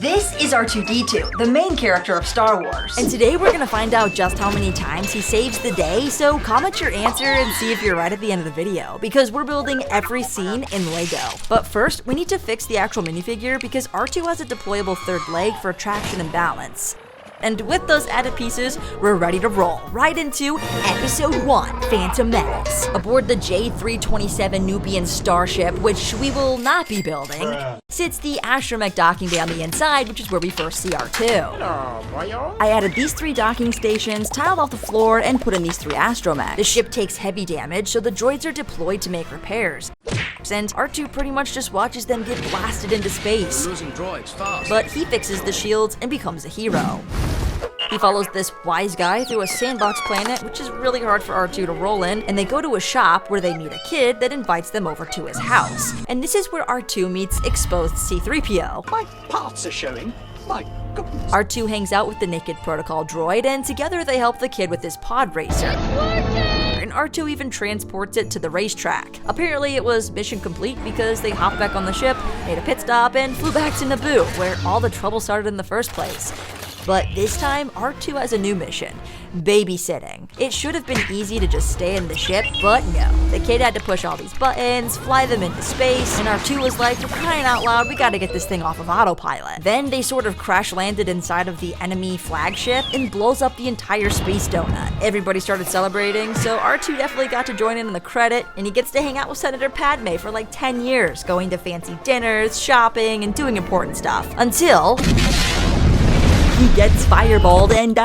This is R2D2, the main character of Star Wars. And today we're gonna find out just how many times he saves the day, so comment your answer and see if you're right at the end of the video, because we're building every scene in Lego. But first, we need to fix the actual minifigure because R2 has a deployable third leg for traction and balance. And with those added pieces, we're ready to roll right into Episode 1, Phantom Menace. Aboard the J327 Nubian starship, which we will not be building, sits the astromech docking bay on the inside, which is where we first see R2. I added these 3 docking stations, tiled off the floor, and put in these 3 astromechs. The ship takes heavy damage, so the droids are deployed to make repairs. And R2 pretty much just watches them get blasted into space. We're losing droids fast. But he fixes the shields and becomes a hero. He follows this wise guy through a sandbox planet, which is really hard for R2 to roll in, and they go to a shop where they meet a kid that invites them over to his house. And this is where R2 meets exposed C-3PO. My parts are showing. My goodness. R2 hangs out with the naked protocol droid, and together they help the kid with his pod racer. And R2 even transports it to the racetrack. Apparently it was mission complete because they hopped back on the ship, made a pit stop, and flew back to Naboo, where all the trouble started in the first place. But this time, R2 has a new mission, babysitting. It should have been easy to just stay in the ship, but no. The kid had to push all these buttons, fly them into space, and R2 was like, for crying out loud, we gotta get this thing off of autopilot. Then they sort of crash landed inside of the enemy flagship and blows up the entire space donut. Everybody started celebrating, so R2 definitely got to join in on the credit, and he gets to hang out with Senator Padme for like 10 years, going to fancy dinners, shopping, and doing important stuff. Until he gets fireballed and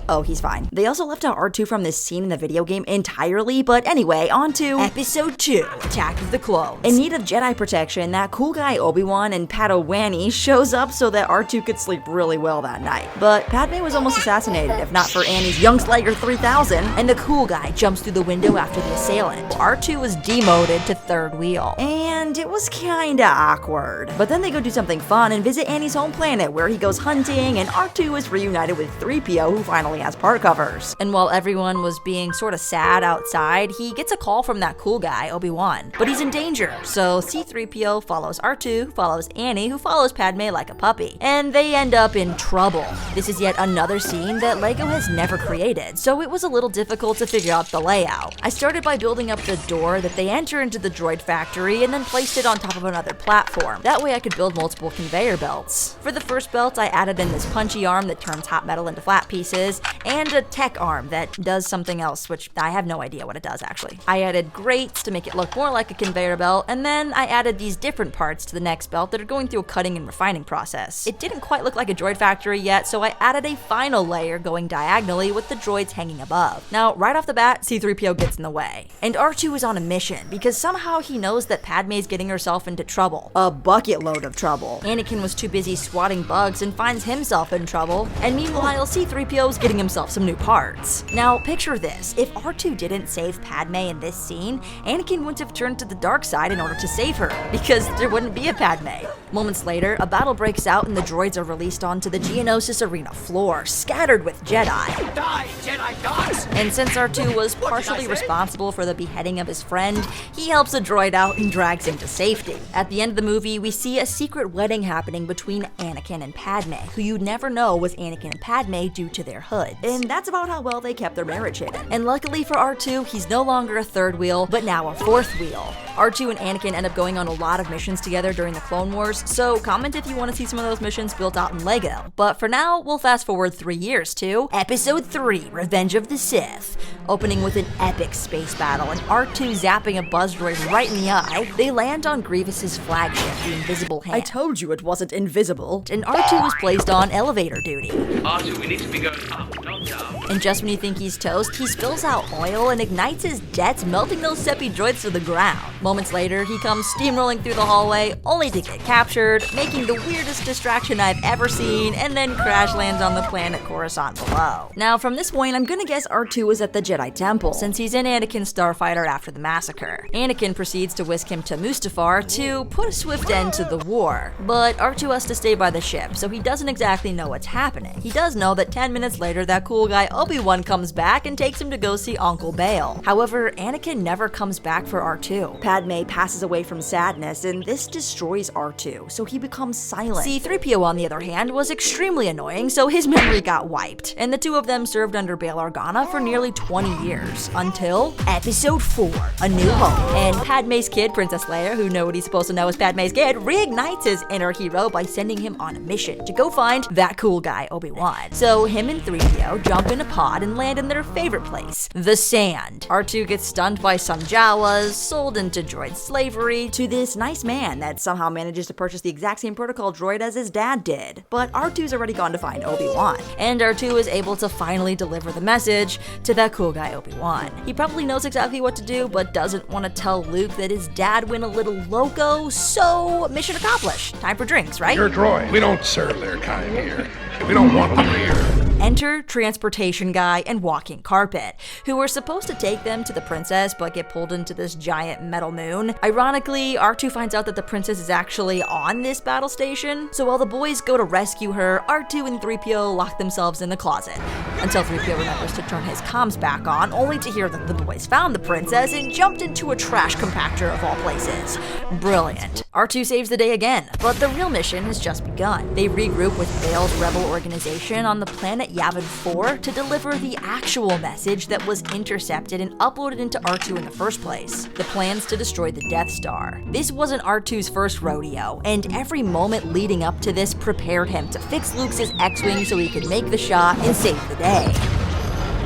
oh, he's fine. They also left out R2 from this scene in the video game entirely, but anyway, on to Episode 2, Attack of the Clones. In need of Jedi protection, that cool guy Obi-Wan and Padawan shows up so that R2 could sleep really well that night. But Padme was almost assassinated, if not for Annie's Youngslager 3000, and the cool guy jumps through the window after the assailant. R2 was demoted to third wheel, and it was kinda awkward. But then they go do something fun and visit Annie's home planet, where he goes hunting, and R2 is reunited with 3PO, who finally has part covers. And while everyone was being sorta sad outside, he gets a call from that cool guy, Obi-Wan. But he's in danger, so C-3PO follows R2, follows Annie, who follows Padme like a puppy. And they end up in trouble. This is yet another scene that LEGO has never created, so it was a little difficult to figure out the layout. I started by building up the door that they enter into the droid factory and then placed it on top of another platform. That way I could build multiple conveyor belts. For the first belt, I added in this punchy arm that turns hot metal into flat pieces, and a tech arm that does something else, which I have no idea what it does actually. I added grates to make it look more like a conveyor belt, and then I added these different parts to the next belt that are going through a cutting and refining process. It didn't quite look like a droid factory yet, so I added a final layer going diagonally with the droids hanging above. Now, right off the bat, C-3PO gets in the way. And R2 is on a mission, because somehow he knows that Padme's getting herself into trouble. A bucket load of trouble. Anakin was too busy swatting bugs and finds himself in trouble, and meanwhile, C-3PO's getting himself some new parts. Now, picture this. If R2 didn't save Padme in this scene, Anakin wouldn't have turned to the dark side in order to save her, because there wouldn't be a Padme. Moments later, a battle breaks out and the droids are released onto the Geonosis arena floor, scattered with Jedi. Die, Jedi gods! And since R2 was partially responsible for the beheading of his friend, he helps a droid out and drags him to safety. At the end of the movie, we see a secret wedding happening between Anakin and Padme, who you'd never know was Anakin and Padme due to their hoods. And that's about how well they kept their marriage hidden. And luckily for R2, he's no longer a third wheel, but now a fourth wheel. R2 and Anakin end up going on a lot of missions together during the Clone Wars, so comment if you want to see some of those missions built out in LEGO. But for now, we'll fast forward 3 years to Episode 3, Revenge of the Sith. Opening with an epic space battle and R2 zapping a buzz droid right in the eye, they land on Grievous's flagship, the Invisible Hand. I told you it wasn't invisible. And R2 was placed on elevator duty. R2, we need to be going up, not down. And just when you think he's toast, he spills out oil and ignites his jets, melting those Seppi droids to the ground. Moments later, he comes steamrolling through the hallway, only to get captured, making the weirdest distraction I've ever seen, and then crash lands on the planet Coruscant below. Now, from this point, I'm gonna guess R2 was at the Jedi Temple, since he's in Anakin's starfighter after the massacre. Anakin proceeds to whisk him to Mustafar to put a swift end to the war, but R2 has to stay by the ship, so he doesn't exactly know what's happening. He does know that 10 minutes later, that cool guy Obi-Wan comes back and takes him to go see Uncle Bail. However, Anakin never comes back for R2. Padme passes away from sadness, and this destroys R2, so he becomes silent. C-3PO, on the other hand, was extremely annoying, so his memory got wiped, and the two of them served under Bail Organa for nearly 20 years, until Episode 4, A New Hope. And Padme's kid, Princess Leia, who nobody's supposed to know is Padme's kid, reignites his inner hero by sending him on a mission to go find that cool guy, Obi-Wan. So him and 3PO jump in a pod and land in their favorite place, the sand. R2 gets stunned by some Jawas, sold into droid slavery, to this nice man that somehow manages to purchase the exact same protocol droid as his dad did. But R2's already gone to find Obi-Wan, and R2 is able to finally deliver the message to that cool guy Obi-Wan. He probably knows exactly what to do, but doesn't want to tell Luke that his dad went a little loco, so mission accomplished. Time for drinks, right? You're a droid. We don't serve their kind here. We don't want them here. Enter Transportation Guy and Walking Carpet, who were supposed to take them to the princess but get pulled into this giant metal moon. Ironically, R2 finds out that the princess is actually on this battle station, so while the boys go to rescue her, R2 and 3PO lock themselves in the closet, until 3PO remembers to turn his comms back on, only to hear that the boys found the princess and jumped into a trash compactor of all places. Brilliant. R2 saves the day again, but the real mission has just begun. They regroup with Bail's rebel organization on the planet Yavin 4 to deliver the actual message that was intercepted and uploaded into R2 in the first place. The plans to destroy the Death Star. This wasn't R2's first rodeo, and every moment leading up to this prepared him to fix Luke's X-Wing so he could make the shot and save the day.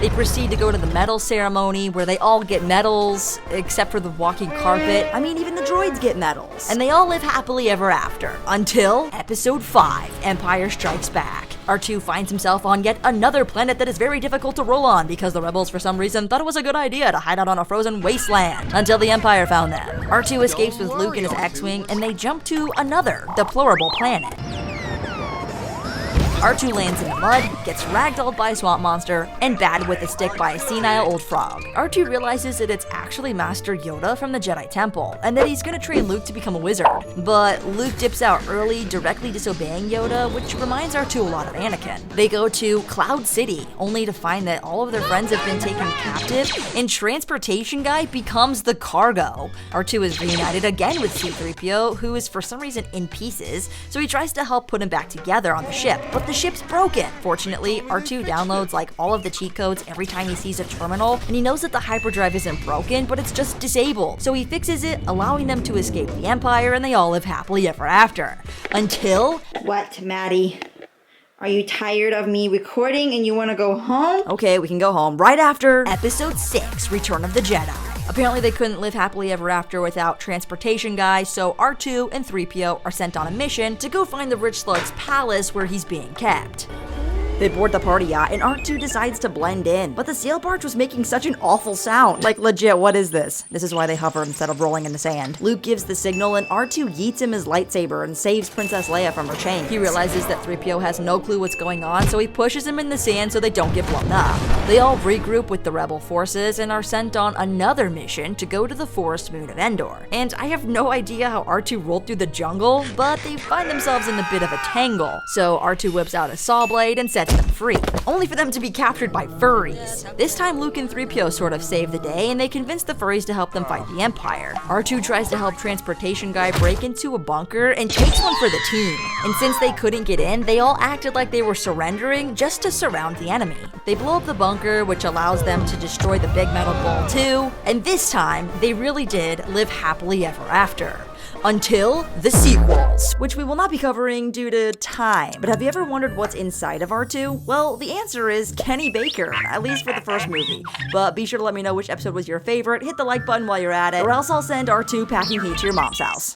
They proceed to go to the medal ceremony where they all get medals, except for the walking carpet. I mean, even the droids get medals. And they all live happily ever after, until Episode 5, Empire Strikes Back. R2 finds himself on yet another planet that is very difficult to roll on because the rebels for some reason thought it was a good idea to hide out on a frozen wasteland until the Empire found them. R2 escapes with Luke in his X-Wing and they jump to another deplorable planet. R2 lands in the mud, gets ragdolled by a swamp monster, and batted with a stick by a senile old frog. R2 realizes that it's actually Master Yoda from the Jedi Temple, and that he's gonna train Luke to become a wizard. But Luke dips out early, directly disobeying Yoda, which reminds R2 a lot of Anakin. They go to Cloud City, only to find that all of their friends have been taken captive, and Transportation Guy becomes the cargo. R2 is reunited again with C-3PO, who is for some reason in pieces, so he tries to help put him back together on the ship, but the ship's broken. Fortunately, R2 downloads like all of the cheat codes every time he sees a terminal, and he knows that the hyperdrive isn't broken, but it's just disabled. So he fixes it, allowing them to escape the Empire, and they all live happily ever after. Until... What, Maddie? Are you tired of me recording and you want to go home? Okay, we can go home right after Episode 6, Return of the Jedi. Apparently they couldn't live happily ever after without Transportation Guy, so R2 and 3PO are sent on a mission to go find the Rich Slug's palace where he's being kept. They board the party yacht, and R2 decides to blend in, but the sail barge was making such an awful sound. Like, legit, what is this? This is why they hover instead of rolling in the sand. Luke gives the signal, and R2 yeets him his lightsaber and saves Princess Leia from her chains. He realizes that 3PO has no clue what's going on, so he pushes him in the sand so they don't get blown up. They all regroup with the rebel forces and are sent on another mission to go to the forest moon of Endor. And I have no idea how R2 rolled through the jungle, but they find themselves in a bit of a tangle. So R2 whips out a saw blade and sets them free, only for them to be captured by furries. This time Luke and 3PO sort of save the day, and they convince the furries to help them fight the Empire. R2 tries to help Transportation Guy break into a bunker and takes one for the team. And since they couldn't get in, they all acted like they were surrendering just to surround the enemy. They blow up the bunker, which allows them to destroy the big metal bull too, and this time, they really did live happily ever after. Until the sequels, which we will not be covering due to time. But have you ever wondered what's inside of R2? Well, the answer is Kenny Baker, at least for the first movie. But be sure to let me know which episode was your favorite, hit the like button while you're at it, or else I'll send R2 packing heat to your mom's house.